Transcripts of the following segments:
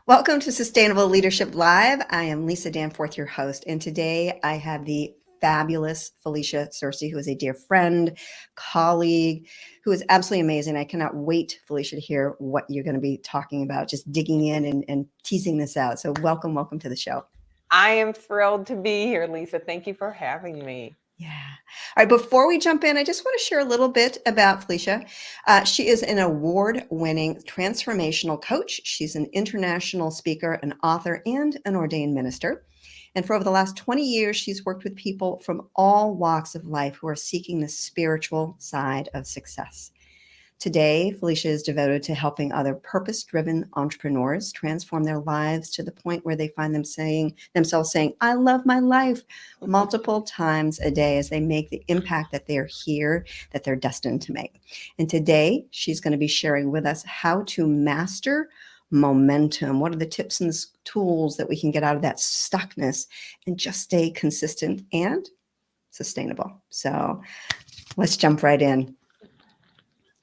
Welcome to Sustainable Leadership Live. I am Lisa Danforth, your host, and today I have the fabulous Felicia Searcy, who is a dear friend, colleague, who is absolutely amazing. I cannot wait, Felicia, to hear what you're going to be talking about, just digging in and teasing this out. So welcome to the show. I am thrilled to be here, Lisa. Thank you for having me. Yeah. All right. Before we jump in, I just want to share a little bit about Felicia. She is an award-winning transformational coach. She's an international speaker, an author, and an ordained minister. And for over the last 20 years, she's worked with people from all walks of life who are seeking the spiritual side of success. Today, Felicia is devoted to helping other purpose-driven entrepreneurs transform their lives to the point where they find themselves saying, I love my life, multiple times a day as they make the impact that they're here, that they're destined to make. And today, she's going to be sharing with us how to master momentum. What are the tips and tools that we can get out of that stuckness and just stay consistent and sustainable? So let's jump right in.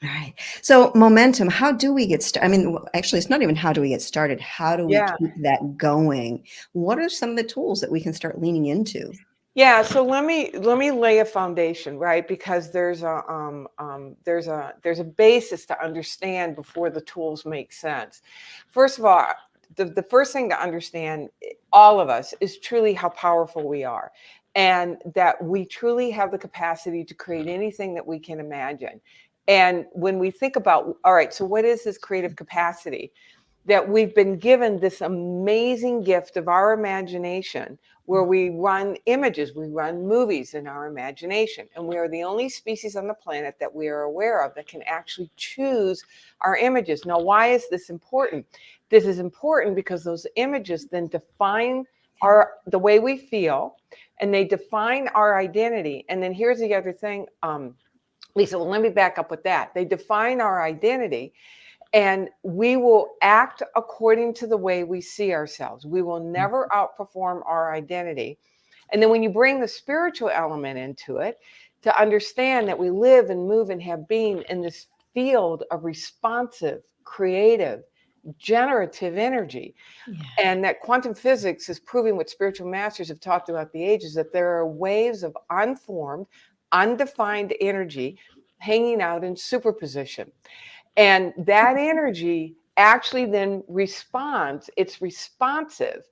All right. So momentum, how do we get started? I mean, actually, it's not even how do we get started. How do we keep that going? What are some of the tools that we can start leaning into? Yeah, so let me lay a foundation, right? Because there's a basis to understand before the tools make sense. First of all, the first thing to understand, all of us, is truly how powerful we are, and that we truly have the capacity to create anything that we can imagine. And when we think about, all right, so what is this creative capacity? That we've been given this amazing gift of our imagination, where we run images, we run movies in our imagination. And we are the only species on the planet that we are aware of that can actually choose our images. Now, why is this important? This is important because those images then define the way we feel, and they define our identity. And then here's the other thing, Lisa, well, let me back up with that. They define our identity, and we will act according to the way we see ourselves. We will never outperform our identity. And then when you bring the spiritual element into it, to understand that we live and move and have being in this field of responsive, creative, generative energy. Yeah. And that quantum physics is proving what spiritual masters have taught throughout the ages, that there are waves of unformed, undefined energy hanging out in superposition. And that energy actually then responds, it's responsive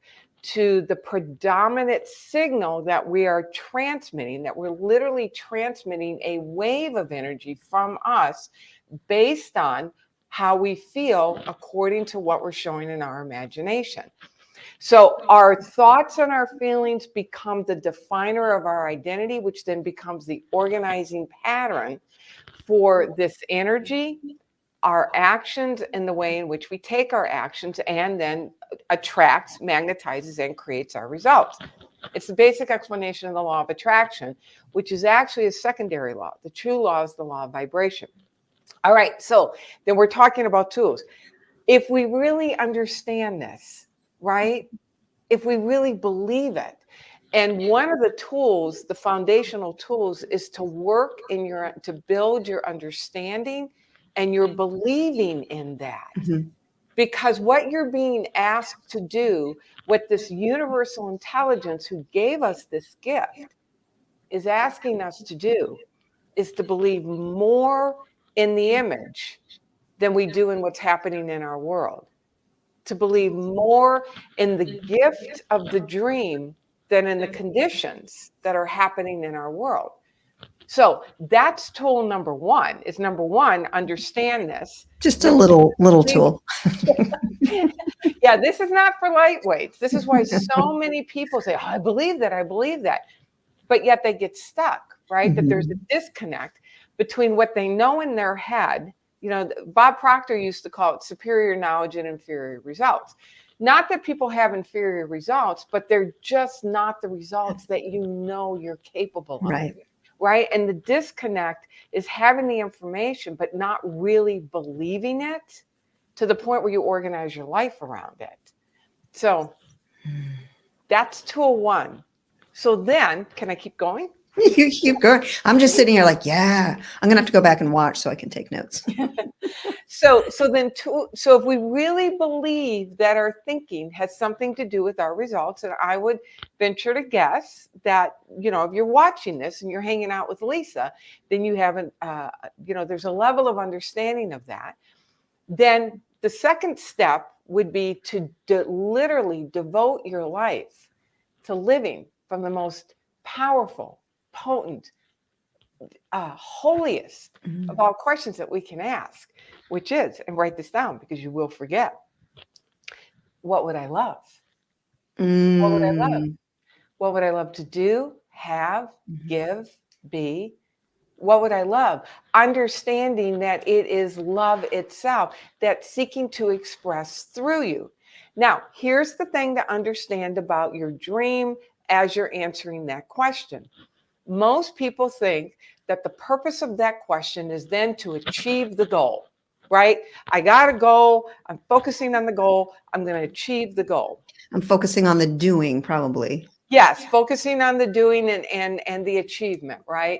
to the predominant signal that we are transmitting, that we're literally transmitting a wave of energy from us based on how we feel according to what we're showing in our imagination. So our thoughts and our feelings become the definer of our identity, which then becomes the organizing pattern for this energy, our actions, and the way in which we take our actions, and then attracts, magnetizes, and creates our results. It's the basic explanation of the law of attraction, which is actually a secondary law. The true law is the law of vibration. All right, so then we're talking about tools. If we really understand this, right? If we really believe it, and one of the tools, the foundational tools, is to work to build your understanding and your believing in that. Mm-hmm. Because what you're being asked to do, what this universal intelligence who gave us this gift is asking us to do, is to believe more in the image than we do in what's happening in our world. To believe more in the gift of the dream than in the conditions that are happening in our world. So that's tool number one. Is number one, understand this. Just a little tool. Yeah, this is not for lightweights. This is why so many people say, oh, I believe that. But yet they get stuck, right? Mm-hmm. That there's a disconnect between what they know in their head. You know, Bob Proctor used to call it superior knowledge and inferior results. Not that people have inferior results, but they're just not the results that you know you're capable of. Right. And the disconnect is having the information, but not really believing it to the point where you organize your life around it. So that's tool one. So then, can I keep going? You keep going. I'm just sitting here like, yeah, I'm gonna have to go back and watch so I can take notes. So if we really believe that our thinking has something to do with our results, and I would venture to guess that, if you're watching this and you're hanging out with Lisa, then you haven't, there's a level of understanding of that. Then the second step would be to literally devote your life to living from the most powerful, potent, holiest of all questions that we can ask, which is, and write this down because you will forget, what would I love? What would I love? Mm. What would I love to do, have, Mhm. give, be? What would I love? Understanding that it is love itself that's seeking to express through you. Now, here's the thing to understand about your dream as you're answering that question. Most people think that the purpose of that question is then to achieve the goal, right? I got a goal. I'm focusing on the goal. I'm going to achieve the goal. I'm focusing on the doing, probably. Yes, focusing on the doing and the achievement, right?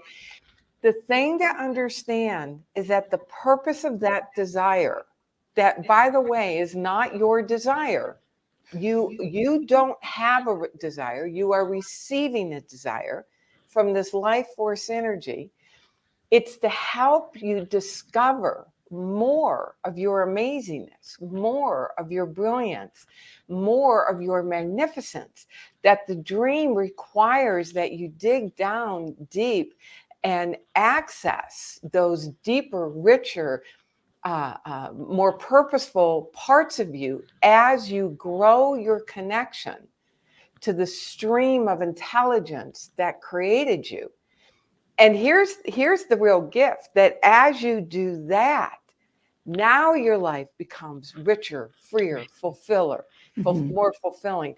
The thing to understand is that the purpose of that desire, that by the way is not your desire. You don't have a desire. You are receiving a desire from this life force energy. It's to help you discover more of your amazingness, more of your brilliance, more of your magnificence. That the dream requires that you dig down deep and access those deeper, richer, more purposeful parts of you as you grow your connection to the stream of intelligence that created you. And here's the real gift, that as you do that, now your life becomes richer, freer, Mhm. more fulfilling.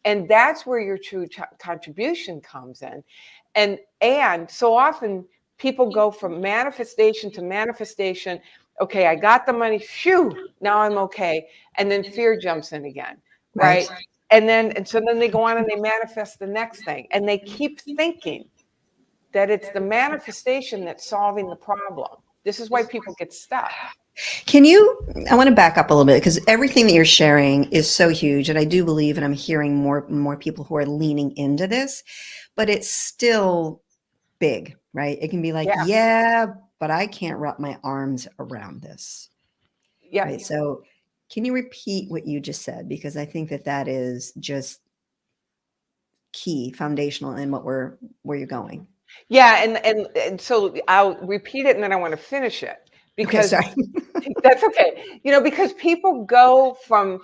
And that's where your true contribution comes in. And so often people go from manifestation to manifestation. Okay, I got the money. Phew, now I'm okay. And then fear jumps in again, right? Right. And so then they go on and they manifest the next thing. And they keep thinking that it's the manifestation that's solving the problem. This is why people get stuck. I want to back up a little bit because everything that you're sharing is so huge. And I do believe, and I'm hearing more and more people who are leaning into this, but it's still big, right? It can be like, Yeah. yeah, but I can't wrap my arms around this, Yeah. right? So can you repeat what you just said? Because I think that that is just key, foundational in where you're going. Yeah. And so I'll repeat it and then I want to finish it Okay, because sorry. that's okay. Because people go from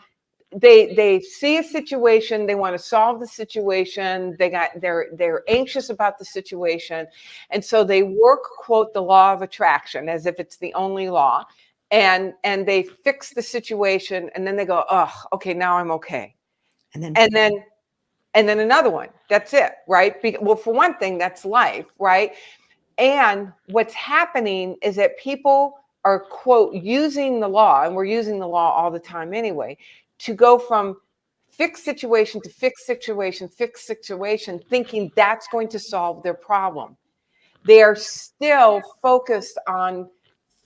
they see a situation, they want to solve the situation, they're anxious about the situation, and so they work, quote, the law of attraction as if it's the only law, and they fix the situation, and then they go, oh, okay, now I'm okay. And then, And then another one, that's it, right? Well, for one thing, that's life, right? And what's happening is that people are, quote, using the law, and we're using the law all the time anyway, to go from fixed situation to fixed situation, thinking that's going to solve their problem. They are still focused on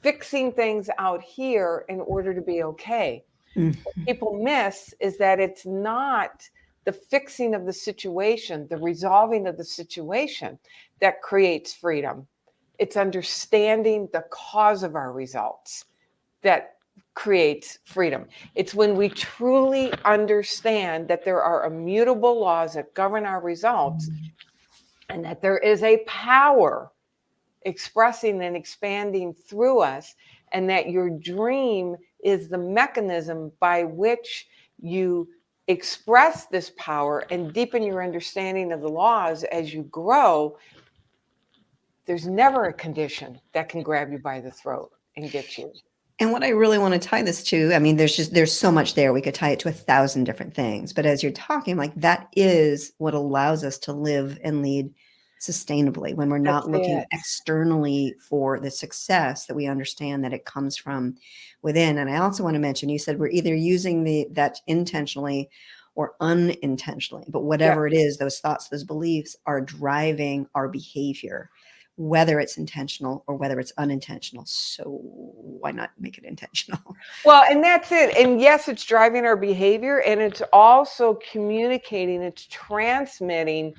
fixing things out here in order to be okay. What mm, people miss is that it's not the fixing of the situation, the resolving of the situation that creates freedom. It's understanding the cause of our results that creates freedom. It's when we truly understand that there are immutable laws that govern our results and that there is a power expressing and expanding through us, and that your dream is the mechanism by which you express this power and deepen your understanding of the laws as you grow. There's never a condition that can grab you by the throat and get you. and what I really want to tie this to, I mean, there's so much there. We could tie it to 1,000 different things. But as you're talking, like that is what allows us to live and lead sustainably when we're That's not looking it. externally for the success, that we understand that it comes from within. And I also want to mention, you said we're either using that intentionally or unintentionally, but Yeah. whatever it is, those thoughts, those beliefs are driving our behavior, whether it's intentional or whether it's unintentional. So why not make it intentional? Well, and that's it. And yes, it's driving our behavior, and it's also communicating, it's transmitting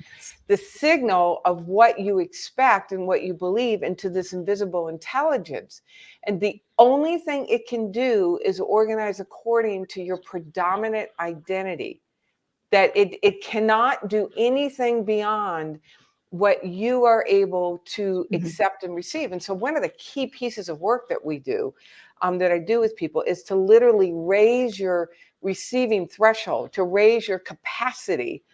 the signal of what you expect and what you believe into this invisible intelligence. And the only thing it can do is organize according to your predominant identity. That it cannot do anything beyond what you are able to Mhm. accept and receive. And so one of the key pieces of work that we do, that I do with people, is to literally raise your receiving threshold, to raise your capacity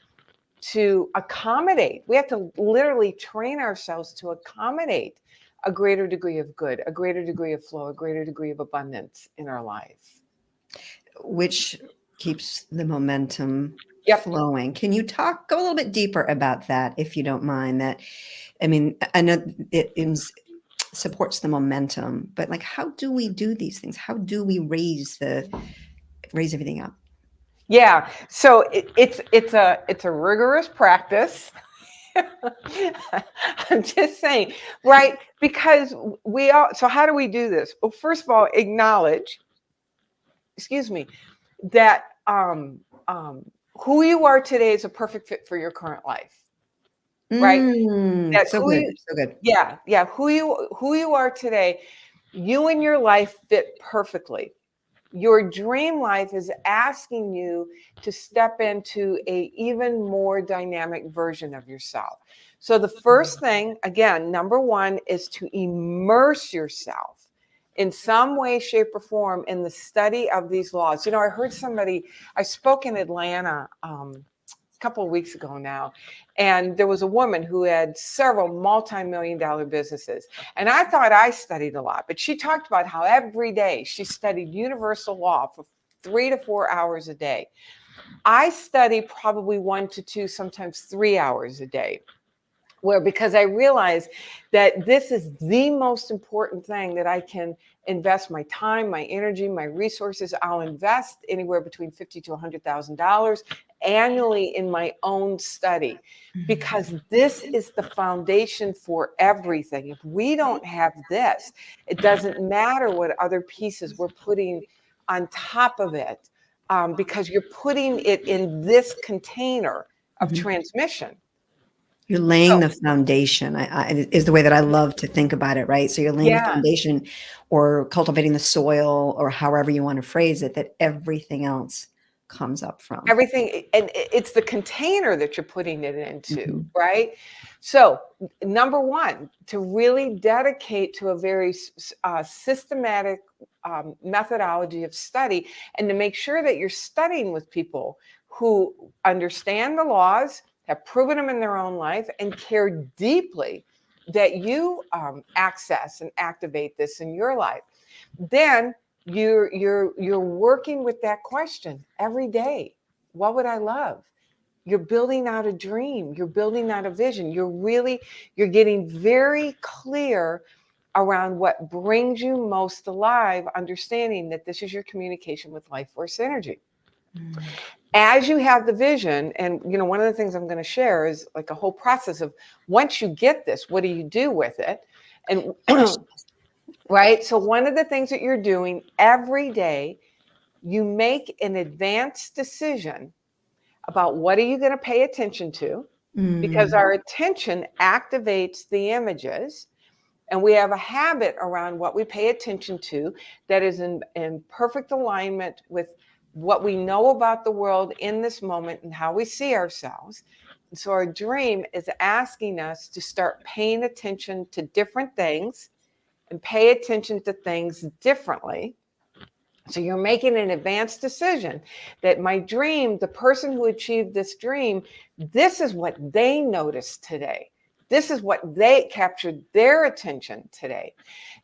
to accommodate. We have to literally train ourselves to accommodate a greater degree of good, a greater degree of flow, a greater degree of abundance in our lives. Which keeps the momentum Yep. flowing. Can you go a little bit deeper about that, if you don't mind? That, I mean, I know supports the momentum, but like, how do we do these things? How do we raise everything up? Yeah. So it's a rigorous practice. I'm just saying, right? Because we all, so how do we do this? Well, first of all, acknowledge, excuse me, that who you are today is a perfect fit for your current life, right? That So good, so good. yeah, who you are today, you and your life fit perfectly. Your dream life is asking you to step into a even more dynamic version of yourself. So the first thing, again, number one, is to immerse yourself in some way, shape, or form in the study of these laws. I heard I spoke in Atlanta a couple of weeks ago now, and there was a woman who had several multi-million-dollar businesses. And I thought I studied a lot, but she talked about how every day she studied universal law for 3 to 4 hours a day. I study probably 1 to 2, sometimes 3 hours a day. Because I realize that this is the most important thing that I can invest my time, my energy, my resources. I'll invest anywhere between $50,000 to $100,000 annually in my own study, because this is the foundation for everything. If we don't have this, it doesn't matter what other pieces we're putting on top of it, because you're putting it in this container of Mhm. transmission. You're laying So, the foundation, is the way that I love to think about it, right? So you're laying the yeah. foundation or cultivating the soil or however you want to phrase it, that everything else comes up from. Everything, and it's the container that you're putting it into, Mhm. right? So, number one, to really dedicate to a very systematic methodology of study, and to make sure that you're studying with people who understand the laws, have proven them in their own life, and care deeply that you access and activate this in your life. Then you're working with that question every day. What would I love? You're building out a dream. You're building out a vision. You're getting very clear around what brings you most alive, understanding that this is your communication with life force energy. Mm. As you have the vision, and one of the things I'm going to share is like a whole process of, once you get this, what do you do with it? And right. So one of the things that you're doing every day, you make an advanced decision about what are you going to pay attention to, because Mm. our attention activates the images, and we have a habit around what we pay attention to that is in perfect alignment with what we know about the world in this moment and how we see ourselves. And so our dream is asking us to start paying attention to different things and pay attention to things differently. So you're making an advanced decision that my dream, the person who achieved this dream, this is what they noticed today. This is what they captured their attention today.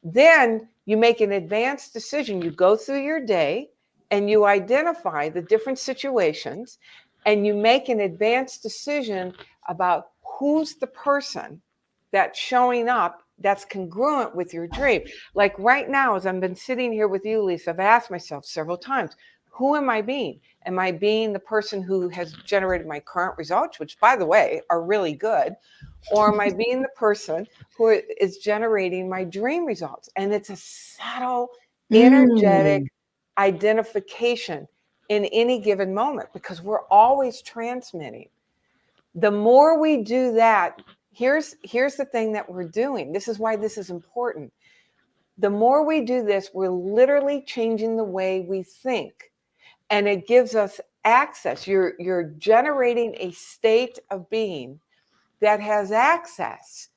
Then you make an advanced decision. You go through your day and you identify the different situations, and you make an advanced decision about who's the person that's showing up that's congruent with your dream. Like right now, as I've been sitting here with you, Lisa, I've asked myself several times, Who am I being? Am I being the person who has generated my current results, which, by the way, are really good? Or am I being the person who is generating my dream results? And it's a subtle, energetic Mm. identification in any given moment, because we're always transmitting. The more we do that, here's the thing that we're doing. This is why this is important. The more we do this, we're literally changing the way we think. And it gives us access. You're generating a state of being that has access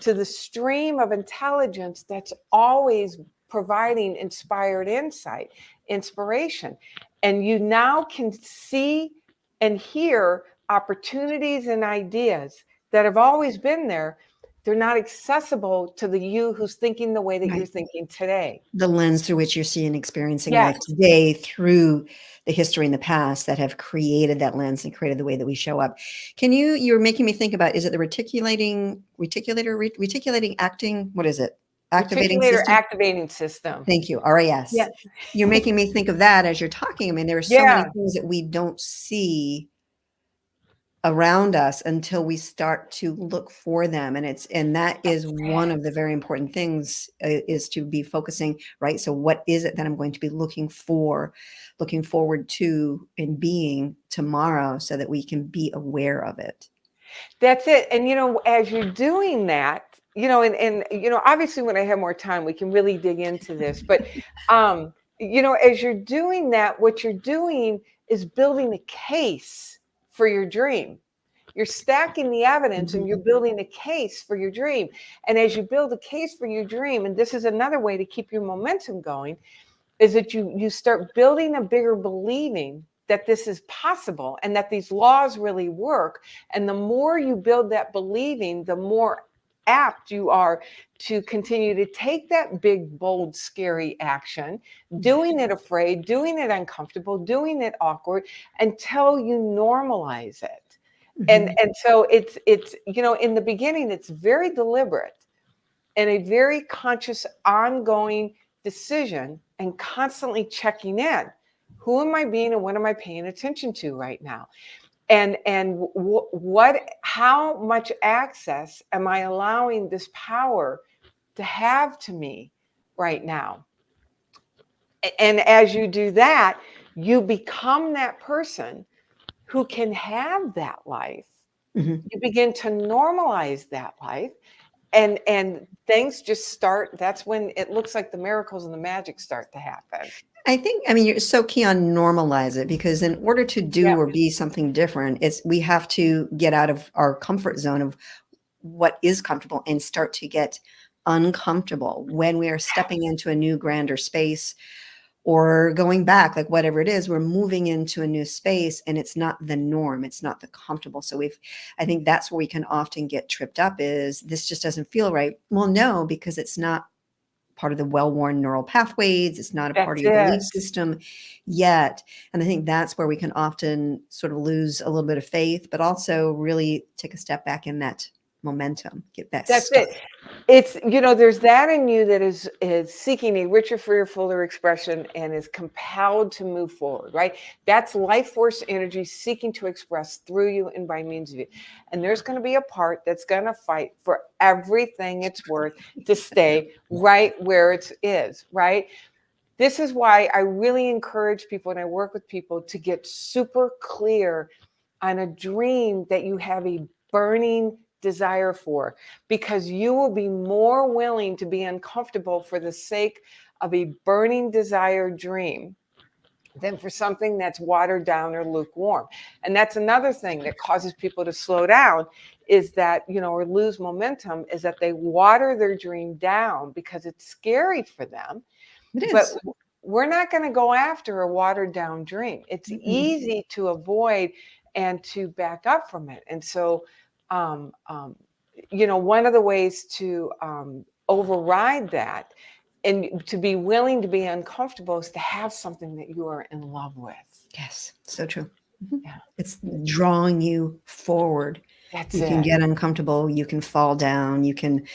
to the stream of intelligence that's always providing inspired insight, inspiration. And you now can see and hear opportunities and ideas that have always been there. They're not accessible to the you who's thinking the way that you're Right. thinking today. The lens through which you're seeing, experiencing Yes. life today through the history in the past that have created that lens and created the way that we show up. You're making me think about, is it the reticulating acting? What is it? Activating Reticulator system? activating system. Thank you. RAS. Yeah. You're making me think of that as you're talking. I mean, there are so many Yeah. things that we don't see around us until we start to look for them, and that is one of the very important things, is to be focusing, right? So what is it that I'm going to be looking forward to in being tomorrow, so that we can be aware of it? That's it. And, as you're doing that, obviously when I have more time, we can really dig into this. But, as you're doing that, what you're doing is building a case for your dream. You're stacking the evidence and you're Mhm. building a case for your dream. And as you build a case for your dream, and this is another way to keep your momentum going, is that you start building a bigger believing that this is possible and that these laws really work. And the more you build that believing, the more apt you are to continue to take that big, bold, scary action, doing it afraid, doing it uncomfortable, doing it awkward, until you normalize it. And Mhm. so it's in the beginning, it's very deliberate and a very conscious, ongoing decision, and constantly checking in. Who am I being and what am I paying attention to right now? How much access am I allowing this power to have to me right now? And as you do that, you become that person who can have that life. Mhm. You begin to normalize that life. And things just start. That's when it looks like the miracles and the magic start to happen. I mean, you're so key on normalize it, because in order to do Yeah, or be something different, we have to get out of our comfort zone of what is comfortable and start to get uncomfortable when we are stepping into a new grander space, or going back, like whatever it is, we're moving into a new space and it's not the norm, it's not the comfortable. So I think that's where we can often get tripped up, is this just doesn't feel right. Well, no, because it's not part of the well-worn neural pathways. It's not a part that's of your belief it. system yet. And I think that's where we can often sort of lose a little bit of faith, but also really take a step back in that momentum, get that That's stuff. it. It's, there's that in you that is seeking a richer, freer, fuller expression and is compelled to move forward, right? That's life force energy seeking to express through you and by means of you. And there's going to be a part that's going to fight for everything it's worth to stay right where it is, right? This is why I really encourage people, and I work with people, to get super clear on a dream that you have a burning desire for, because you will be more willing to be uncomfortable for the sake of a burning desire dream than for something that's watered down or lukewarm. And that's another thing that causes people to slow down, is that, or lose momentum, is that they water their dream down because it's scary for them. It But is. we're not going to go after a watered down dream. It's Mm-mm. easy to avoid and to back up from it. And so, um, um, one of the ways to override that and to be willing to be uncomfortable is to have something that you are in love with. Yes, so true. Mhm. Yeah, It's drawing you forward. that's You can it. get uncomfortable, you can fall down, you can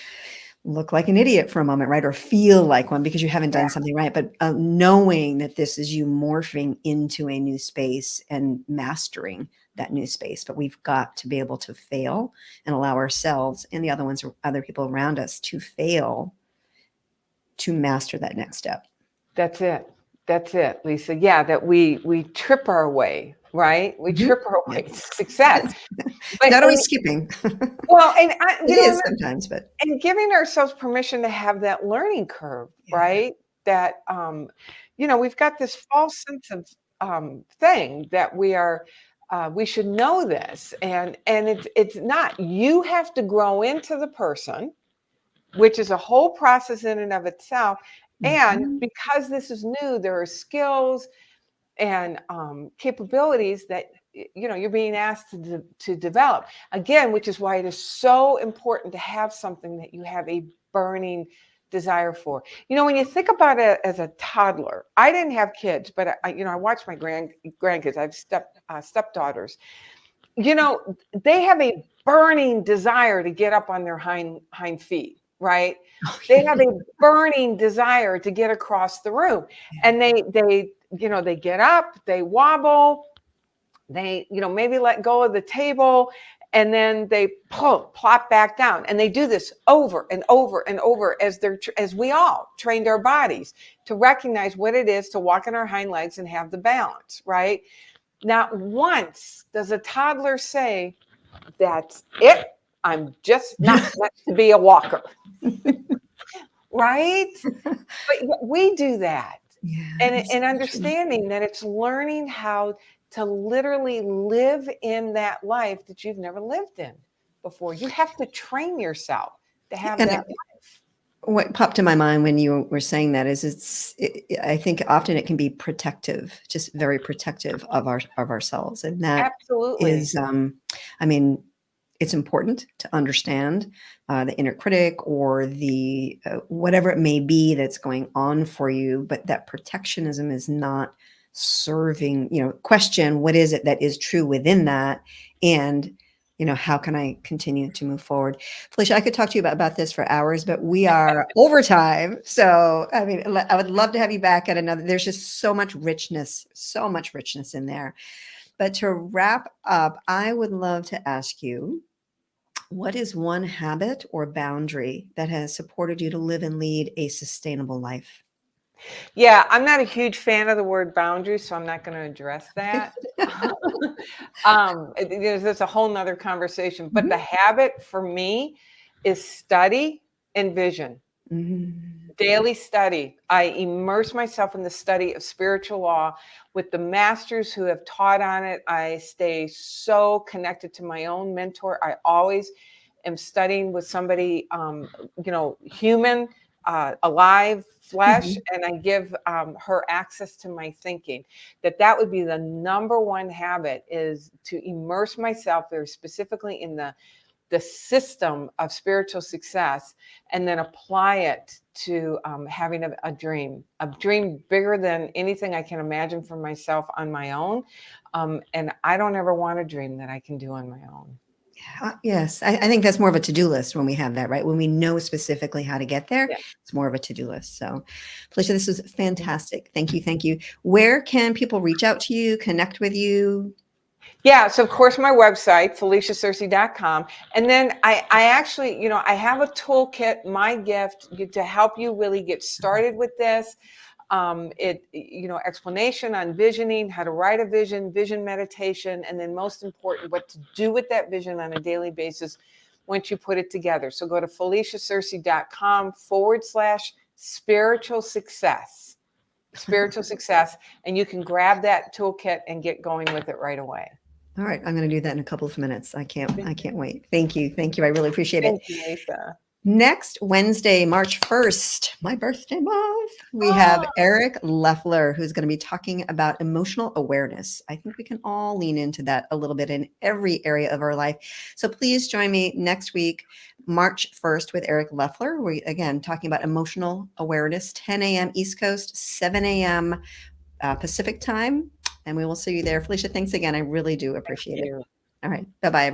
look like an idiot for a moment, right? Or feel like one because you haven't Yeah, done something right. But knowing that this is you morphing into a new space and mastering that new space. But we've got to be able to fail and allow ourselves and the other people around us to fail to master that next step. that's it. That's it, Lisa. Yeah, that we trip our way, right? We Mhm. trip our way to Yes. success. It's But not and always skipping. well, and It is sometimes, but and giving ourselves permission to have that learning curve, yeah. right? That we've got this false sense of thing that we should know this, and it's not. You have to grow into the person, which is a whole process in and of itself. And Mhm. because this is new, there are skills and capabilities that you're being asked to develop again, which is why it is so important to have something that you have a burning desire for. When you think about it as a toddler, I didn't have kids, but I watch my grandkids. I have stepdaughters. They have a burning desire to get up on their hind feet, right? They have a burning desire to get across the room, and they get up, they wobble, they maybe let go of the table, and then they plop back down, and they do this over and over and over as we all trained our bodies to recognize what it is to walk on our hind legs and have the balance, right? Not once does a toddler say, "That's it. I'm just not meant to be a walker." Right? But we do that. Yes. And understanding that it's learning how to literally live in that life that you've never lived in before. You have to train yourself to have And that life. what popped in my mind when you were saying that is I think often it can be protective, just very protective of ourselves. And that Absolutely. is, I mean, it's important to understand the inner critic or the whatever it may be that's going on for you, but that protectionism is not serving, question what is it that is true within that, and how can I continue to move forward. Felicia, I could talk to you about this for hours, but we are overtime. So, I mean, I would love to have you back at another. There's just so much richness in there. But to wrap up, I would love to ask you, what is one habit or boundary that has supported you to live and lead a sustainable life? Yeah, I'm not a huge fan of the word boundary, so I'm not going to address that. That's a whole nother conversation. But the Mhm. habit for me is study and vision. Mhm. Daily study. I immerse myself in the study of spiritual law with the masters who have taught on it. I stay so connected to my own mentor. I always am studying with somebody, human, alive, flesh, Mhm. and I give her access to my thinking. That would be the number one habit, is to immerse myself very specifically in the system of spiritual success, and then apply it to having a dream bigger than anything I can imagine for myself on my own. And I don't ever want a dream that I can do on my own. Yes, I think that's more of a to-do list when we have that, right? When we know specifically how to get there, Yeah. it's more of a to-do list. So, Felicia, this was fantastic. Thank you. Thank you. Where can people reach out to you, connect with you? Yeah, so of course my website, FeliciaSearcy.com. And then I actually, I have a toolkit, my gift, to help you really get started with this. Explanation on visioning, how to write a vision meditation, and then most important, what to do with that vision on a daily basis once you put it together. So go to FeliciaSearcy.com/spiritual success, and you can grab that toolkit and get going with it right away. All right, I'm going to do that in a couple of minutes. I can't wait. Thank you. Thank you. I really appreciate it. Thank you, Lisa. Next Wednesday, March 1st, my birthday month, we have Oh, Eric Leffler, who's going to be talking about emotional awareness. I think we can all lean into that a little bit in every area of our life. So please join me next week, March 1st, with Eric Leffler. We, again, talking about emotional awareness, 10 a.m. East Coast, 7 a.m. Pacific time. And we will see you there. Felicia, thanks again. I really do thank appreciate it. you. All right. Bye-bye, everybody.